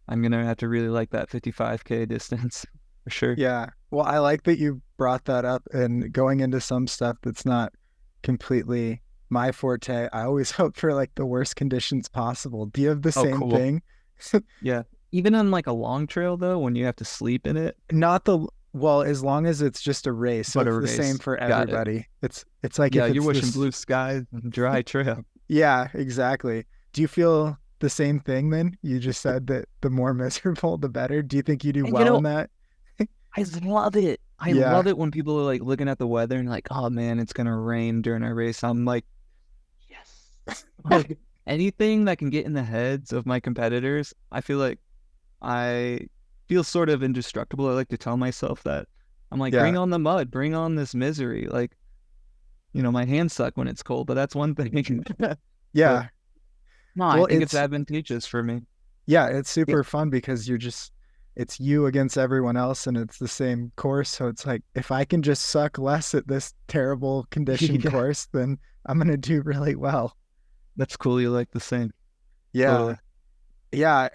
I'm gonna have to really like that 55K distance for sure.
Yeah. Well, I like that you brought that up, and going into some stuff that's not completely my forte. I always hope for like the worst conditions possible. Do you have the same thing?
Yeah. Even on like a long trail though, when you have to sleep in it.
Well, as long as it's just a race, so it's the same for everybody. It's like,
yeah, you're wishing blue skies and dry trail.
Yeah, exactly. Do you feel the same thing then? You just said that the more miserable, the better. Do you think you do well in that?
I love it. I love it when people are like looking at the weather and like, oh man, it's gonna rain during our race. I'm like, yes. Like, anything that can get in the heads of my competitors, I feel like I feel sort of indestructible. I like to tell myself that. I'm like, bring on the mud, bring on this misery. Like, you know, my hands suck when it's cold, but that's one thing.
Yeah.
I think it's advantageous for me.
Yeah, it's super fun because it's you against everyone else, and it's the same course. So it's like, if I can just suck less at this terrible condition course, then I'm going to do really well.
That's cool. You like the same.
Yeah. Totally. Yeah.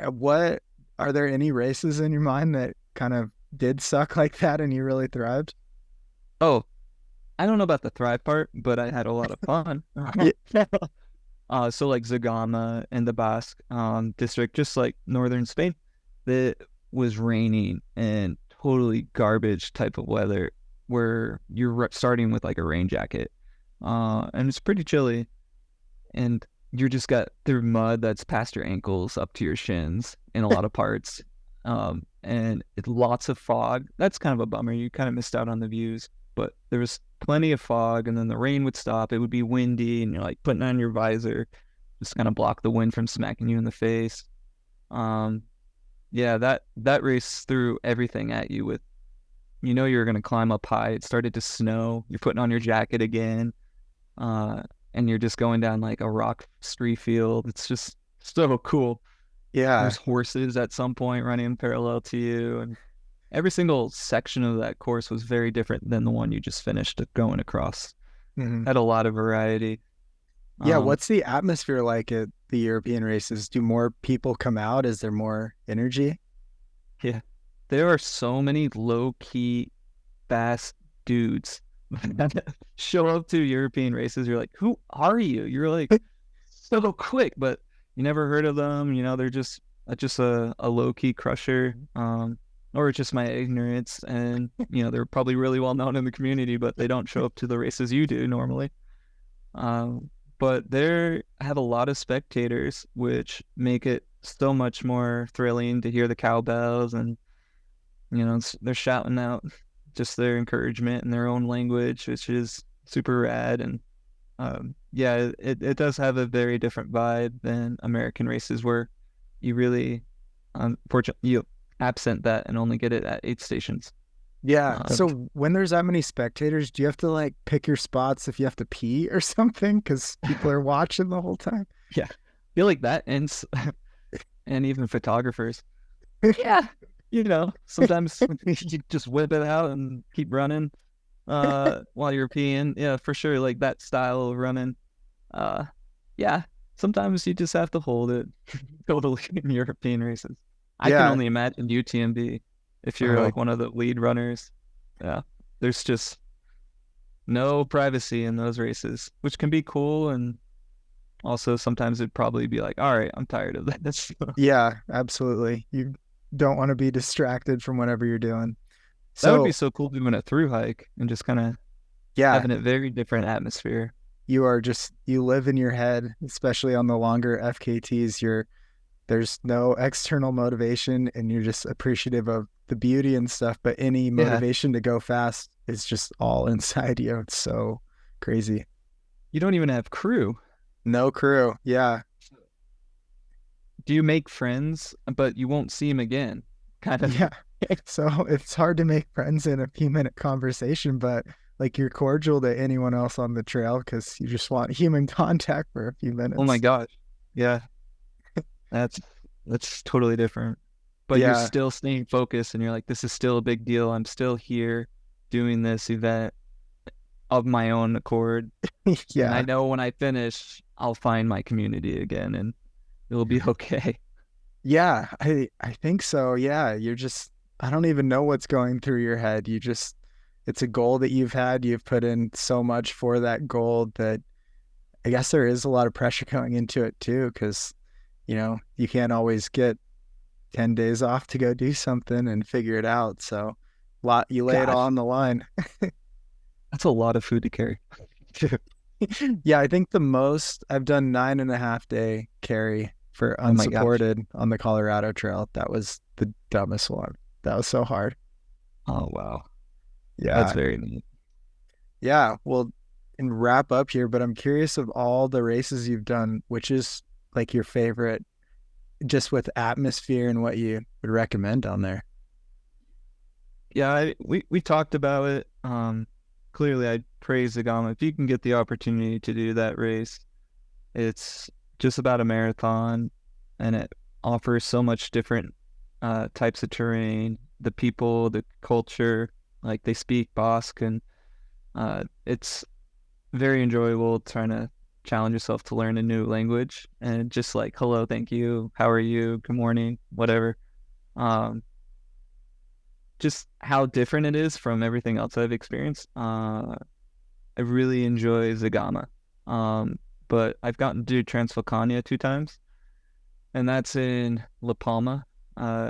Are there any races in your mind that kind of did suck like that and you really thrived?
Oh, I don't know about the thrive part, but I had a lot of fun. So like Zagama and the Basque district, just like northern Spain, that was raining and totally garbage type of weather where you're starting with like a rain jacket. And it's pretty chilly. And you just got through mud that's past your ankles up to your shins in a lot of parts. And lots of fog. That's kind of a bummer. You kind of missed out on the views, but there was plenty of fog, and then the rain would stop. It would be windy, and you're like putting on your visor, just kind of block the wind from smacking you in the face. Yeah, that race threw everything at you with, you know, you're going to climb up high. It started to snow. You're putting on your jacket again. And you're just going down like a rock street field. It's just so cool.
Yeah.
There's horses at some point running parallel to you. And every single section of that course was very different than the one you just finished going across. Mm-hmm. Had a lot of variety.
Yeah. What's the atmosphere like at the European races? Do more people come out? Is there more energy?
Yeah. There are so many low-key, fast dudes show up to European races. You're like, who are you? You're like so quick, but you never heard of them. You know, they're just a low-key crusher, or it's just my ignorance. And you know, they're probably really well known in the community, but they don't show up to the races you do normally. But they have a lot of spectators, which make it so much more thrilling to hear the cowbells, and you know, they're shouting out just their encouragement in their own language, which is super rad. And yeah, it does have a very different vibe than American races, where you really, unfortunately, you absent that and only get it at 8 stations.
Yeah. So when there's that many spectators, do you have to like pick your spots if you have to pee or something? Because people are watching the whole time.
Yeah. I feel like that, and even photographers. Yeah. You know, sometimes you just whip it out and keep running while you're peeing. Yeah, for sure. Like that style of running. Yeah. Sometimes you just have to hold it totally in European races. I can only imagine UTMB if you're like one of the lead runners. Yeah. There's just no privacy in those races, which can be cool. And also sometimes it'd probably be like, all right, I'm tired of this.
Yeah, absolutely. You don't want to be distracted from whatever you're doing.
So that would be so cool doing a through hike and just kind of having a very different atmosphere.
You live in your head, especially on the longer FKTs. There's no external motivation, and you're just appreciative of the beauty and stuff, but any motivation to go fast is just all inside you. It's so crazy.
You don't even have crew.
No crew. Yeah.
Do you make friends, but you won't see them again? Kind of.
Yeah. So it's hard to make friends in a few minute conversation, but like you're cordial to anyone else on the trail because you just want human contact for a few minutes.
Oh my gosh. Yeah. That's totally different. But you're
Yeah.
still staying focused and you're like, this is still a big deal. I'm still here doing this event of my own accord. And I
Yeah.
know when I finish, I'll find my community again and it'll be okay.
Yeah. I think so. Yeah. You're just, I don't even know what's going through your head. It's a goal that you've had. You've put in so much for that goal that I guess there is a lot of pressure going into it too, because, you can't always get 10 days off to go do something and figure it out. So you lay it all
Gosh,
on the line.
that's a lot of food to carry.
Yeah, I think the most I've done 9.5 day carry for
Oh my gosh.
unsupported on the Colorado Trail. That was the dumbest one. That was so hard.
Oh, wow.
Yeah.
That's very neat.
Yeah. Well, and wrap up here, but I'm curious of all the races you've done, which is like your favorite, just with atmosphere and what you would recommend on there.
Yeah, we talked about it. Clearly, I'd praise Zagama. If you can get the opportunity to do that race, it's just about a marathon, and it offers so much different types of terrain, the people, the culture, like they speak Basque, and it's very enjoyable trying to challenge yourself to learn a new language and just like, hello, thank you, how are you, good morning, whatever. Just how different it is from everything else I've experienced. I really enjoy Zagama. But I've gotten to do Transvulcania 2 times, and that's in La Palma,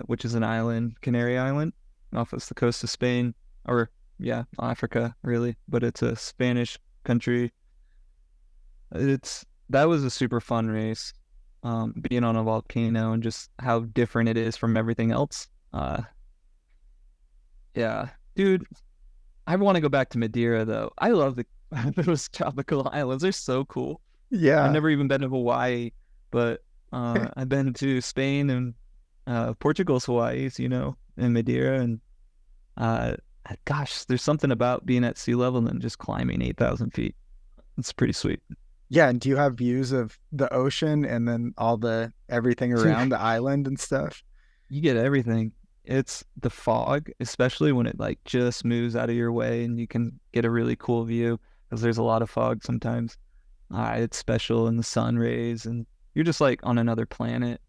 which is an island, Canary Island, off the coast of Spain, or yeah, Africa, really, but it's a Spanish country. That was a super fun race, being on a volcano and just how different it is from everything else. Yeah, dude, I want to go back to Madeira though. I love those tropical islands. They're so cool. I've
Yeah.
never even been to Hawaii, but I've been to Spain and Portugal's Hawaii's, and Madeira, and gosh, there's something about being at sea level and just climbing 8,000 feet. It's pretty sweet.
Yeah. And do you have views of the ocean and then everything around the island and stuff?
You get everything. It's the fog, especially when it like just moves out of your way and you can get a really cool view because there's a lot of fog sometimes. It's special in the sun rays and you're just like on another planet.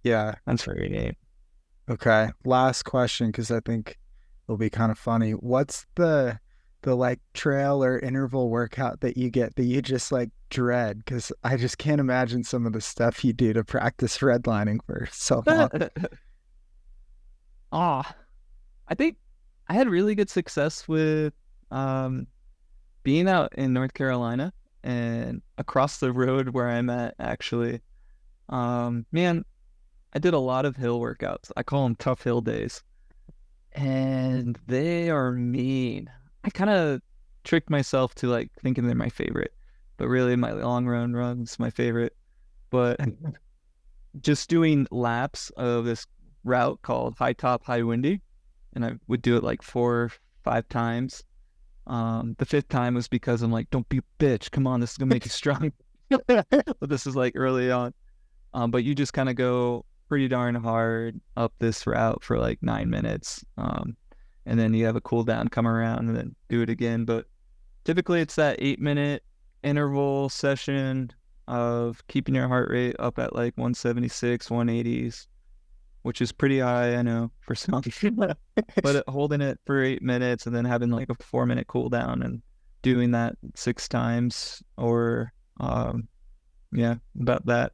Yeah.
That's very neat.
Okay. Last question, because I think it'll be kind of funny. What's the like trail or interval workout that you get that you just like dread? Because I just can't imagine some of the stuff you do to practice redlining for so long.
I think I had really good success with being out in North Carolina and across the road where I'm at, actually. Man, I did a lot of hill workouts. I call them tough hill days. And they are mean. I kind of tricked myself to like thinking they're my favorite, but really my long run's my favorite. But just doing laps of this route called High Top, High Windy, and I would do it like 4 or 5 times. The 5th time was because I'm like, don't be a bitch. Come on, this is gonna make you strong. But this is like early on. But you just kind of go pretty darn hard up this route for like 9 minutes. And then you have a cool down, come around and then do it again. But typically it's that 8-minute interval session of keeping your heart rate up at like 176, 180s, which is pretty high, I know, for some. But holding it for 8 minutes and then having like a 4-minute cool down and doing that 6 times or, yeah, about that.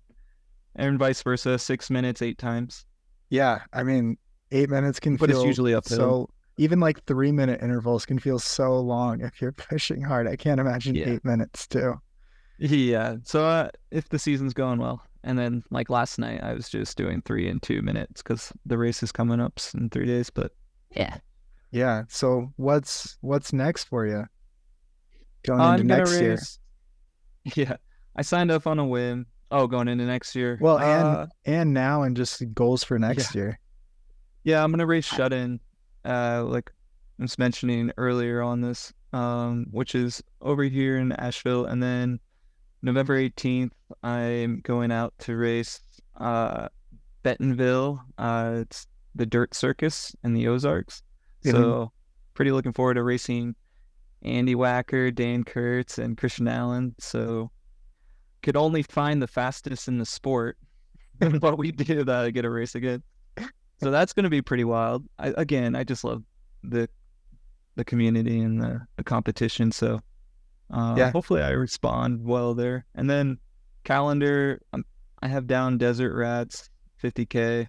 And vice versa, 6 minutes, 8 times.
Yeah. I mean, 8 minutes can
But
feel
it's usually uphill.
so, even like 3-minute intervals can feel so long if you're pushing hard. I can't imagine 8 minutes too.
Yeah. So if the season's going well. And then like last night, I was just doing 3 and 2 minutes because the race is coming up in 3 days. But yeah.
Yeah. So what's next for you going into next year?
Yeah. I signed up on a whim. Oh, going into next year.
Well, and now and just goals for next year.
Yeah, I'm gonna race shut-in. Like I was mentioning earlier on this which is over here in Asheville. And then November 18th, I'm going out to race Bentonville. It's the Dirt Circus in the Ozarks. So pretty looking forward to racing Andy Wacker, Dan Kurtz, and Christian Allen. So could only find the fastest in the sport. But we did get a race again. So that's going to be pretty wild. I just love the community and the competition. So hopefully I respond well there. And then calendar, I have down Desert Rats 50K.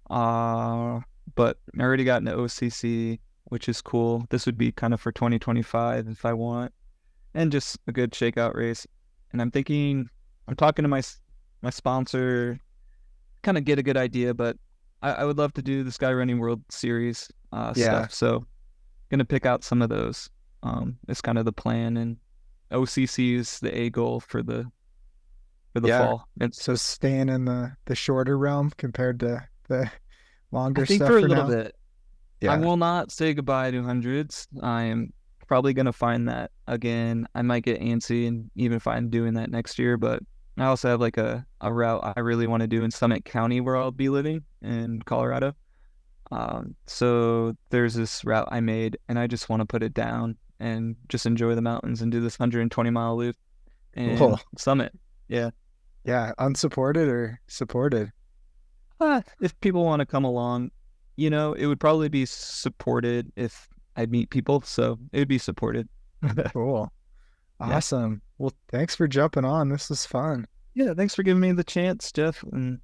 But I already got into OCC, which is cool. This would be kind of for 2025 if I want, and just a good shakeout race. And I'm talking to my sponsor, kind of get a good idea, but I would love to do the Skyrunning World Series stuff. So gonna pick out some of those. It's kind of the plan, and OCC is the A goal for the fall. And
so staying in the shorter realm compared to the longer
I think
stuff
for a little
now.
bit.
Yeah.
I will not say goodbye to hundreds. I am probably going to find that again. I might get antsy and even find doing that next year, but I also have like a route I really want to do in Summit County where I'll be living in Colorado. So there's this route I made, and I just want to put it down and just enjoy the mountains and do this 120-mile loop and Summit. Yeah.
Yeah. Unsupported or supported?
If people want to come along, it would probably be supported if I meet people. So it would be supported.
Cool. Awesome. Yeah. Well, thanks for jumping on. This was fun.
Yeah. Thanks for giving me the chance, Jeff. And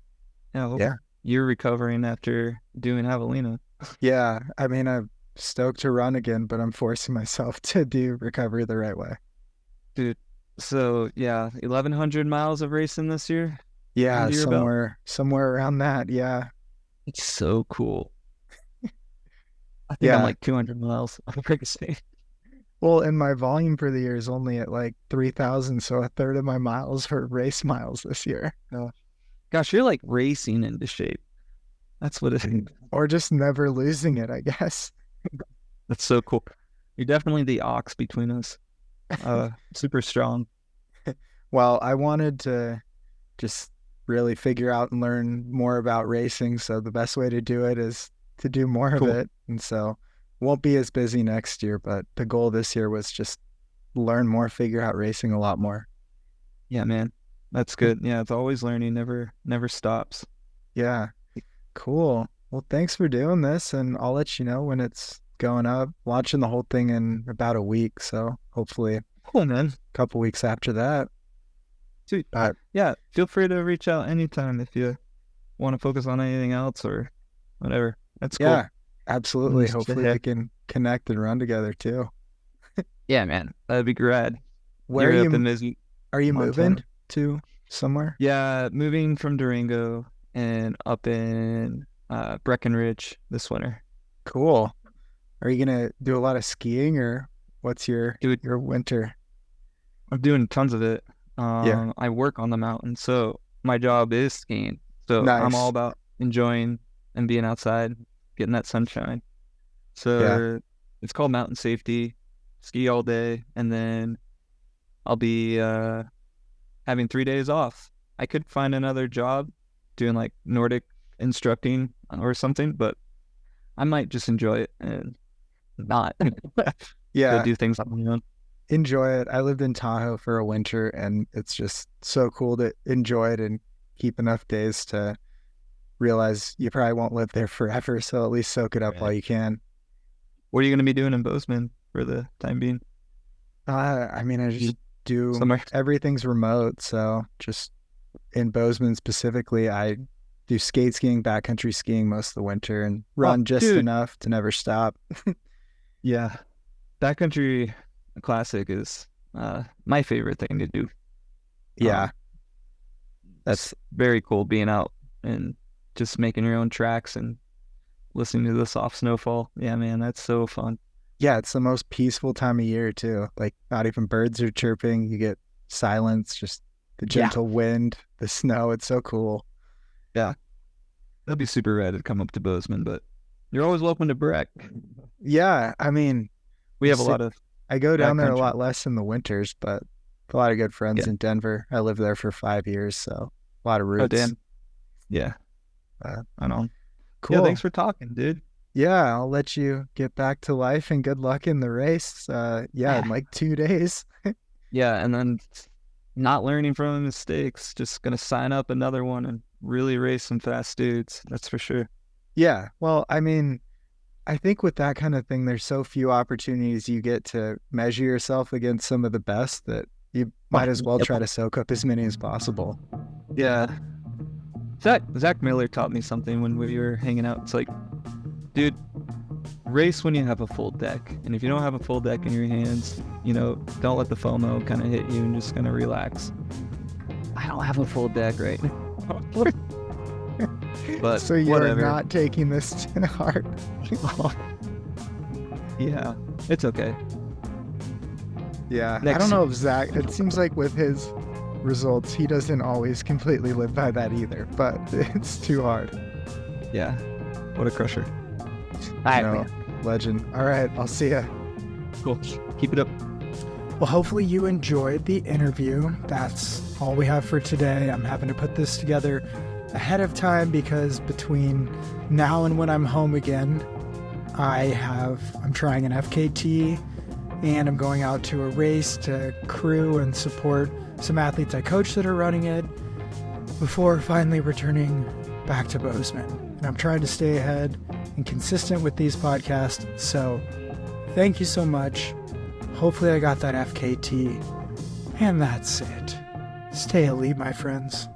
you're recovering after doing Javelina.
Yeah. I mean, I'm stoked to run again, but I'm forcing myself to do recovery the right way.
Dude. So 1,100 miles of racing this year.
Yeah, somewhere around that. Yeah,
it's so cool. I think I'm like 200 miles on racing.
Well, and my volume for the year is only at like 3,000, so a third of my miles are race miles this year.
Gosh, you're like racing into shape. That's what it is.
Or just never losing it, I guess.
That's so cool. You're definitely the ox between us. Super strong.
Well, I wanted to just really figure out and learn more about racing. So the best way to do it is to do more of it. And so won't be as busy next year, but the goal this year was just learn more, figure out racing a lot more.
Yeah, man. That's good. Yeah, it's always learning, never stops.
Yeah. Cool. Well, thanks for doing this, and I'll let you know when it's going up. Launching the whole thing in about a week, so hopefully
cool, man.
A couple weeks after that.
Sweet. Yeah, feel free to reach out anytime if you want to focus on anything else or whatever. That's cool.
Yeah, absolutely. Hopefully we can connect and run together too.
Yeah, man. That'd be great.
Where are you moving to somewhere?
Yeah, moving from Durango and up in Breckenridge this winter.
Cool. Are you going to do a lot of skiing, or what's your winter?
I'm doing tons of it. I work on the mountain, so my job is skiing. So nice. I'm all about enjoying and being outside, getting that sunshine. So it's called mountain safety. Ski all day, and then I'll be having 3 days off. I could find another job doing like Nordic instructing or something, but I might just enjoy it and not go do things on my own.
Enjoy it. I lived in Tahoe for a winter, and it's just so cool to enjoy it and keep enough days to realize you probably won't live there forever, so at least soak it up while you can.
What are you going to be doing in Bozeman for the time being?
I mean, I just do everything's remote, so just in Bozeman specifically, I do skate skiing, backcountry skiing most of the winter, and run enough to never stop.
Yeah, backcountry classic is my favorite thing to do.
Yeah,
that's very cool, being out and just making your own tracks and listening to the soft snowfall. Yeah, man, that's so fun.
Yeah, it's the most peaceful time of year too. Like not even birds are chirping. You get silence, just the gentle wind, the snow. It's so cool.
Yeah, that'd be super rad to come up to Bozeman, but you're always welcome to Breck.
Yeah, I mean,
we have a lot of
I go down there a
backcountry.
lot less in the winters, but a lot of good friends
Yeah.
in Denver. I lived there for 5 years, so a lot of roots.
Oh, damn. Yeah. I know.
Cool.
Yeah, thanks for talking, dude.
Yeah, I'll let you get back to life and good luck in the race. In like 2 days.
Yeah, and then not learning from mistakes. Just gonna sign up another one and really race some fast dudes. That's for sure.
Yeah, well, I mean, I think with that kind of thing, there's so few opportunities you get to measure yourself against some of the best that you might as well try to soak up as many as possible.
Yeah. Zach Miller taught me something when we were hanging out. It's like, dude, race when you have a full deck. And if you don't have a full deck in your hands, don't let the FOMO kind of hit you and just kind of relax. I don't have a full deck right now. But
so you're
whatever.
not taking this to heart.
Yeah, it's okay.
Yeah, I
Next
don't know if Zach, it seems like with his results, he doesn't always completely live by that either, but it's too hard.
Yeah, what a crusher.
No, legend. All right, I'll see ya.
Cool. Keep it up.
Well, hopefully you enjoyed the interview. That's all we have for today. I'm having to put this together ahead of time because between now and when I'm home again, I'm trying an FKT and I'm going out to a race to crew and support some athletes I coach that are running it before finally returning back to Bozeman. And I'm trying to stay ahead and consistent with these podcasts. So thank you so much. Hopefully I got that FKT. And that's it. Stay elite, my friends.